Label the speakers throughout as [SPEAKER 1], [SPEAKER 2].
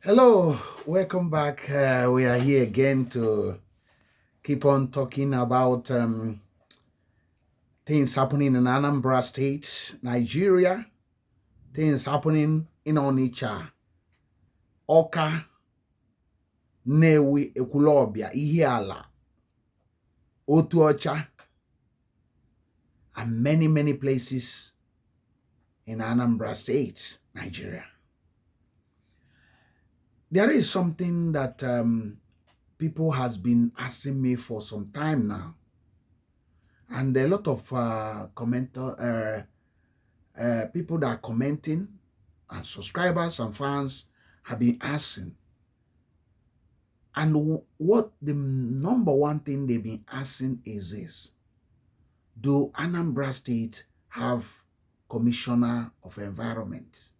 [SPEAKER 1] Hello, welcome back. We are here again to keep on talking about things happening in Anambra State, Nigeria, things happening in Onitsha, Awka, Nnewi, Ekwulobia, ihiala, Onitsha, and many places in Anambra State, Nigeria. There is something that people has been asking me for some time now, and a lot of people that are commenting and subscribers and fans have been asking. And what the number one thing they've been asking is this: do Anambra State have Commissioner of Environment?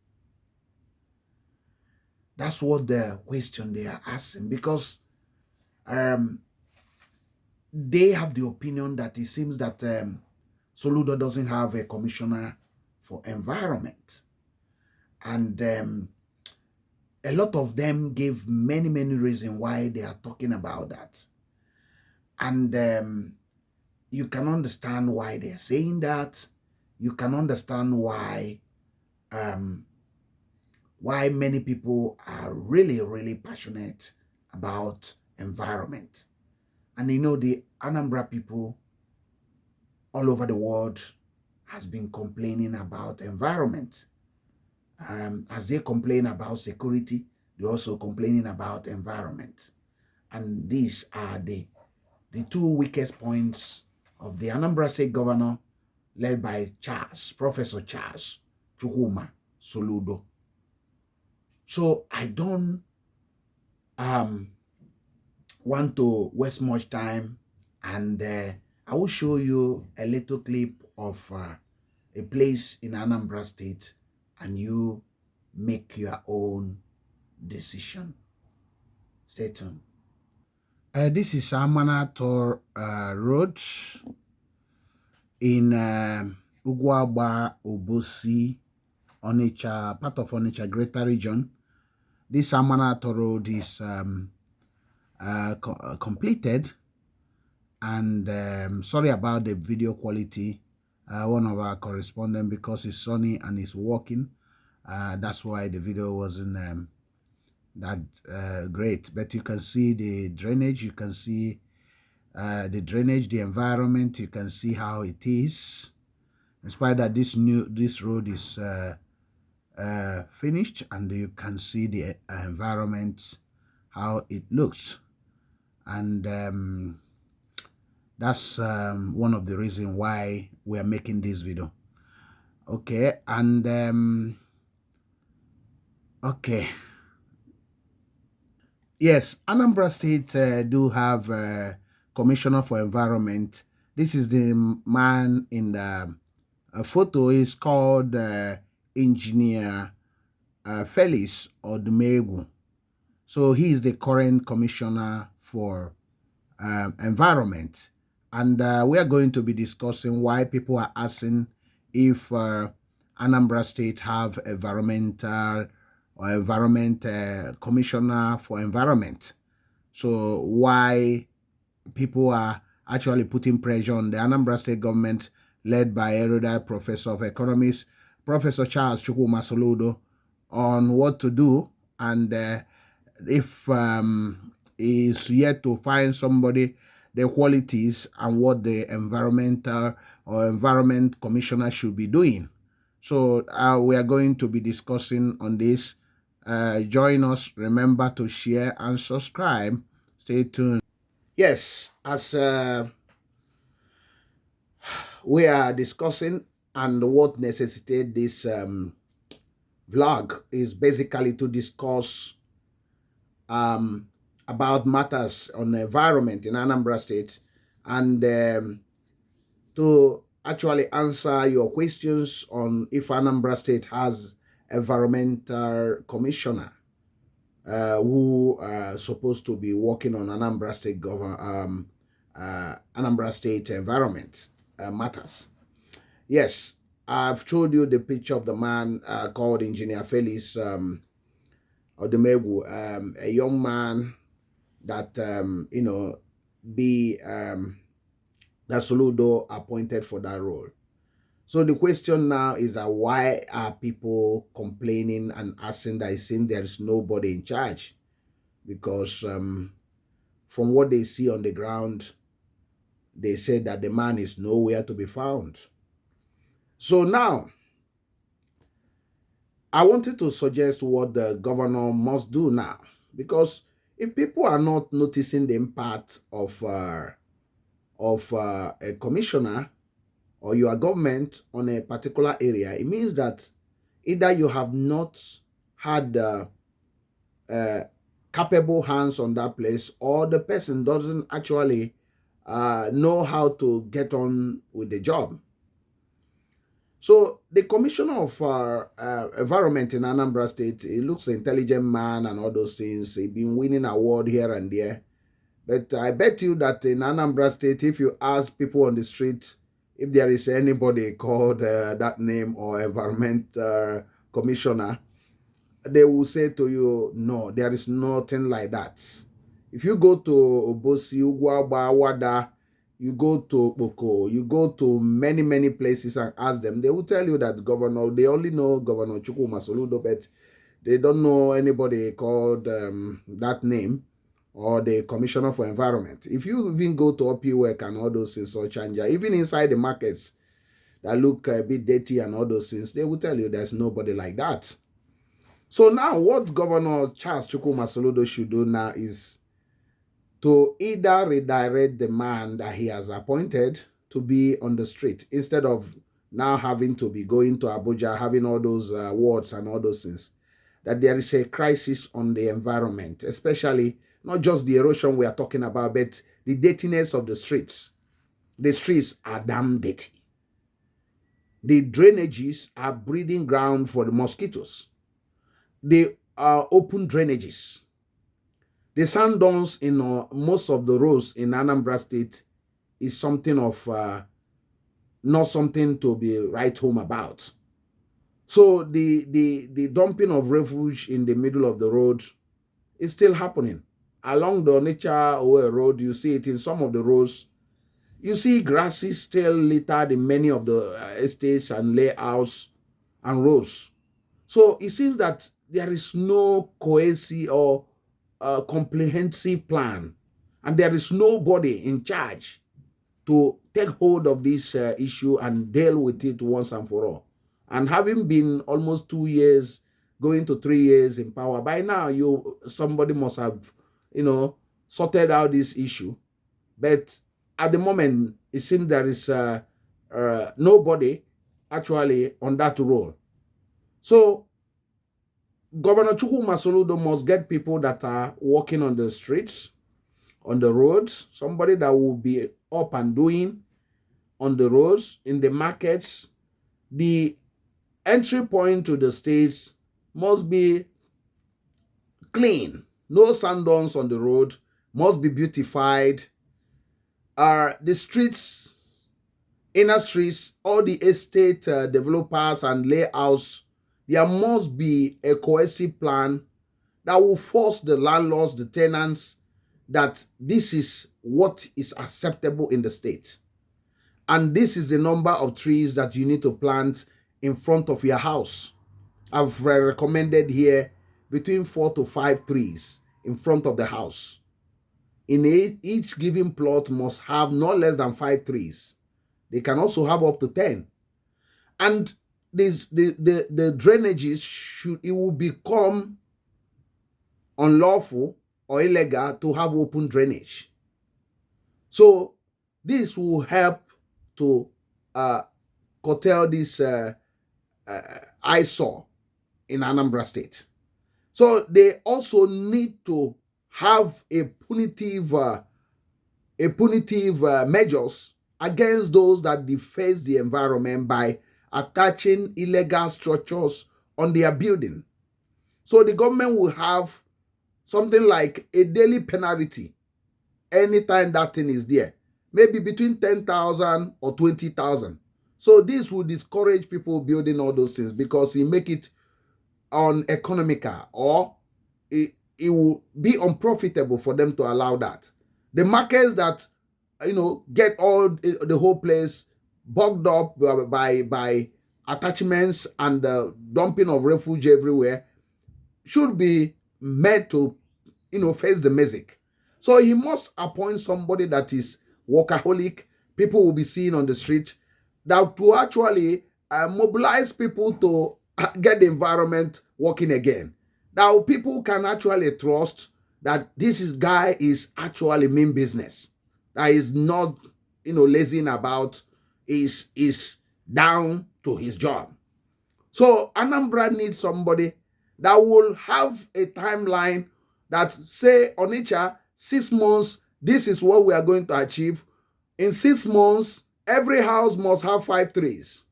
[SPEAKER 1] That's what the question they are asking, because they have the opinion that it seems that Soludo doesn't have a Commissioner for Environment. And a lot of them gave many reasons why they are talking about that. And you can understand why they're saying that. You can understand why many people are really passionate about environment. And you know, the Anambra people all over the world has been complaining about environment. As they complain about security, they're also complaining about environment. And these are the two weakest points of the Anambra State governor, led by Professor Charles Soludo. So I don't want to waste much time, and I will show you a little clip of a place in Anambra State, and you make your own decision. Stay tuned. This is Amanator Road in Ugwagba, Obosi, Onitsha, part of Onitsha Greater Region. This Amanator Road is completed, and sorry about the video quality. One of our correspondents, because it's sunny and it's working, that's why the video wasn't that great. But you can see the drainage, you can see the drainage, the environment, you can see how it is. In spite that this road is finished, and you can see the environment, how it looks. And that's one of the reasons why we are making this video. Okay, and okay, yes, Anambra State do have a Commissioner for Environment. This is the man in the photo. Is called Engineer Felix Odumegwu. So he is the current Commissioner for Environment. And we are going to be discussing why people are asking if Anambra State have environmental or environment Commissioner for Environment. So why people are actually putting pressure on the Anambra State government, led by erudite Professor of Economics, Professor Charles Soludo, on what to do, and if is yet to find somebody the qualities and what the environmental or environment commissioner should be doing. So we are going to be discussing on this. Join us. Remember to share and subscribe. Stay tuned. Yes, as we are discussing, and what necessitated this vlog is basically to discuss about matters on the environment in Anambra State, and to actually answer your questions on if Anambra State has environmental commissioner who are supposed to be working on Anambra State Anambra State environment matters. Yes, I've showed you the picture of the man called Engineer Felix Odumegwu, a young man that that Soludo appointed for that role. So the question now is that why are people complaining and asking that it seems there is nobody in charge? Because from what they see on the ground, they said that the man is nowhere to be found. So now, I wanted to suggest what the governor must do now, because if people are not noticing the impact of a commissioner or your government on a particular area, it means that either you have not had capable hands on that place, or the person doesn't actually know how to get on with the job. So the commissioner of environment in Anambra State, he looks an intelligent man and all those things. He's been winning award here and there. But I bet you that in Anambra State, if you ask people on the street if there is anybody called that name or environment commissioner, they will say to you, no, there is nothing like that. If you go to Obosi, Ugwaba, Wada, you go to Boko, you go to many, many places and ask them, they will tell you that governor, they only know Governor Gov.Soludo, but they don't know anybody called that name, or the commissioner for environment. If you even go to OP work and all those things, or Chanja, even inside the markets that look a bit dirty and all those things, they will tell you there's nobody like that. So now what Governor Charles Soludo should do now is to either redirect the man that he has appointed to be on the street, instead of now having to be going to Abuja, having all those wards and all those things. That there is a crisis on the environment, especially not just the erosion we are talking about, but the dirtiness of the streets. The streets are damn dirty. The drainages are breeding ground for the mosquitoes. They are open drainages. The sand dunes in most of the roads in Anambra State is something of not something to be right home about. So the dumping of refuge in the middle of the road is still happening. Along the Onitsha road, you see it in some of the roads. You see grasses still littered in many of the estates and layouts and roads. So it seems that there is no cohesive or comprehensive plan, and there is nobody in charge to take hold of this issue and deal with it once and for all. And having been almost 2 years, going to 3 years in power, by now somebody must have, sorted out this issue. But at the moment, it seems there is nobody actually on that role. So Governor Soludo must get people that are walking on the streets, on the roads, somebody that will be up and doing on the roads, in the markets. The entry point to the states must be clean. No sand dunes on the road, must be beautified. The streets, inner streets, all the estate developers and layouts, there must be a cohesive plan that will force the landlords, the tenants, that this is what is acceptable in the state. And this is the number of trees that you need to plant in front of your house. I've recommended here between 4 to 5 trees in front of the house. In each given plot must have no less than 5 trees. They can also have up to 10. And the drainages it will become unlawful or illegal to have open drainage. So this will help to curtail this eyesore in Anambra State. So they also need to have a punitive measures against those that deface the environment by attaching illegal structures on their building. So the government will have something like a daily penalty anytime that thing is there, maybe between 10,000 or 20,000. So this will discourage people building all those things, because it make it uneconomical, or it will be unprofitable for them to allow that. The markets that get all the whole place bogged up by attachments and dumping of refuge everywhere should be made to face the music. So he must appoint somebody that is workaholic. People will be seen on the street, that to actually mobilize people to get the environment working again. Now people can actually trust that guy is actually mean business, that is not lazying about, is down to his job. So Anambra needs somebody that will have a timeline that say, Onitsha, 6 months, this is what we are going to achieve. In 6 months, every house must have 5 trees.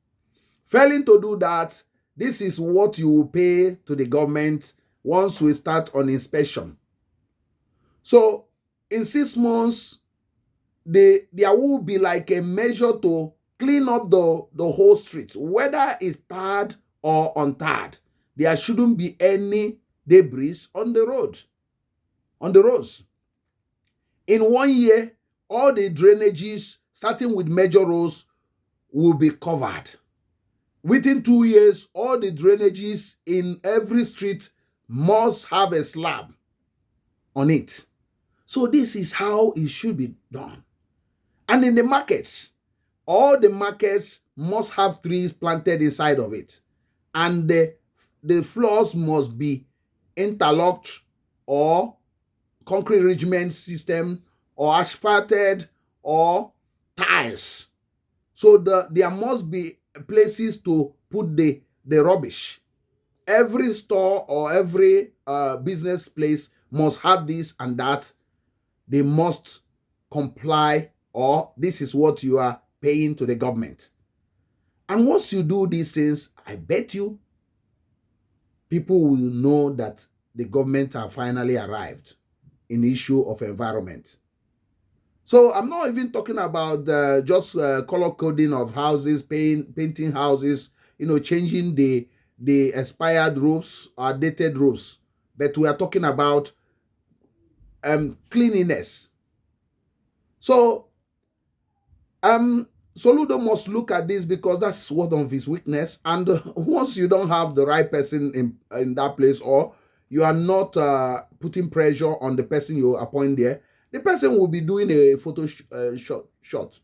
[SPEAKER 1] Failing to do that, this is what you will pay to the government once we start on inspection. So in 6 months, there will be like a measure to clean up the whole street, whether it's tarred or untarred. There shouldn't be any debris on the roads. In 1 year, all the drainages, starting with major roads, will be covered. Within 2 years, all the drainages in every street must have a slab on it. So this is how it should be done. And in the markets, all the markets must have trees planted inside of it. And the floors must be interlocked or concrete ridgement system or asphalted or tiles. So there must be places to put the rubbish. Every store or every business place must have this and that. They must comply, or this is what you are paying to the government. And once you do these things, I bet you people will know that the government have finally arrived in the issue of environment. So I'm not even talking about just color coding of houses, painting houses, changing the expired roofs or dated roofs. But we are talking about cleanliness. So Soludo must look at this, because that's one of his weakness. And once you don't have the right person in that place, or you are not putting pressure on the person you appoint there, the person will be doing a photo shot,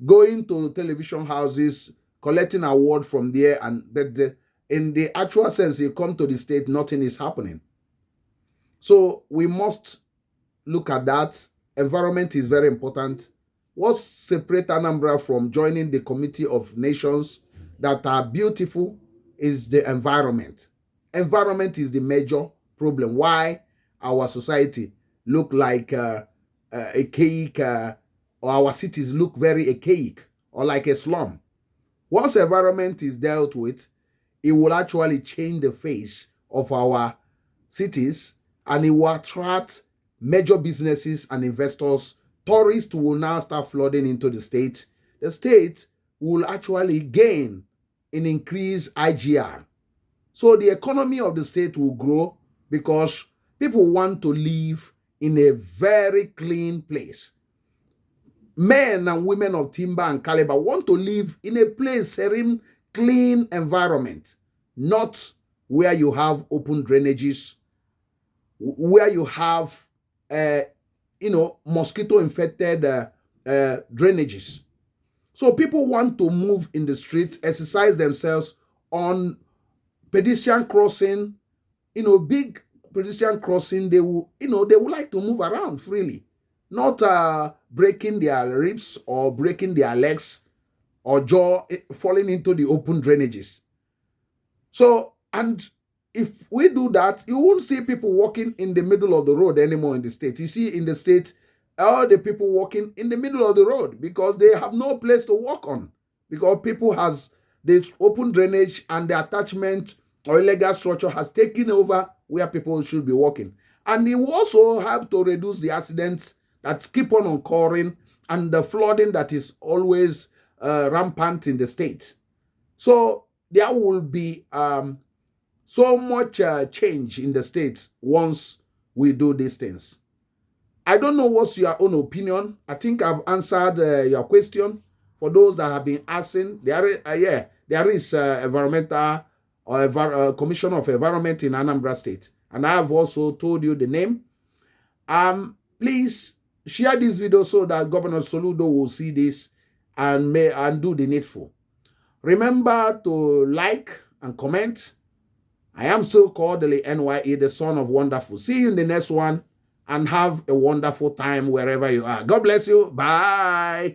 [SPEAKER 1] going to television houses, collecting award from there, and in the actual sense, you come to the state, nothing is happening. So we must look at that. Environment is very important. What separates Anambra from joining the Committee of Nations that are beautiful is the environment. Environment is the major problem. Why our society look like archaic, or our cities look very archaic or like a slum. Once environment is dealt with, it will actually change the face of our cities, and it will attract major businesses and investors. Tourists will now start flooding into the state. The state will actually gain an increased IGR. So the economy of the state will grow, because people want to live in a very clean place. Men and women of timber and caliber want to live in a place, serene, clean environment, not where you have open drainages, where you have mosquito-infected drainages. So people want to move in the street, exercise themselves on pedestrian crossing, big pedestrian crossing. They will like to move around freely, not breaking their ribs or breaking their legs or jaw, falling into the open drainages. So, and if we do that, you won't see people walking in the middle of the road anymore in the state. You see in the state, all the people walking in the middle of the road because they have no place to walk on, because people has the open drainage and the attachment or illegal structure has taken over where people should be walking. And it will also help to reduce the accidents that keep on occurring and the flooding that is always rampant in the state. So there will be so much change in the states once we do these things. I don't know what's your own opinion. I think I've answered your question. For those that have been asking, there is environmental or commissioner of environment in Anambra State, and I have also told you the name. Please share this video so that Gov.Soludo will see this and do the needful. Remember to like and comment. I am so Kodili-nye, the son of wonderful. See you in the next one, and have a wonderful time wherever you are. God bless you. Bye.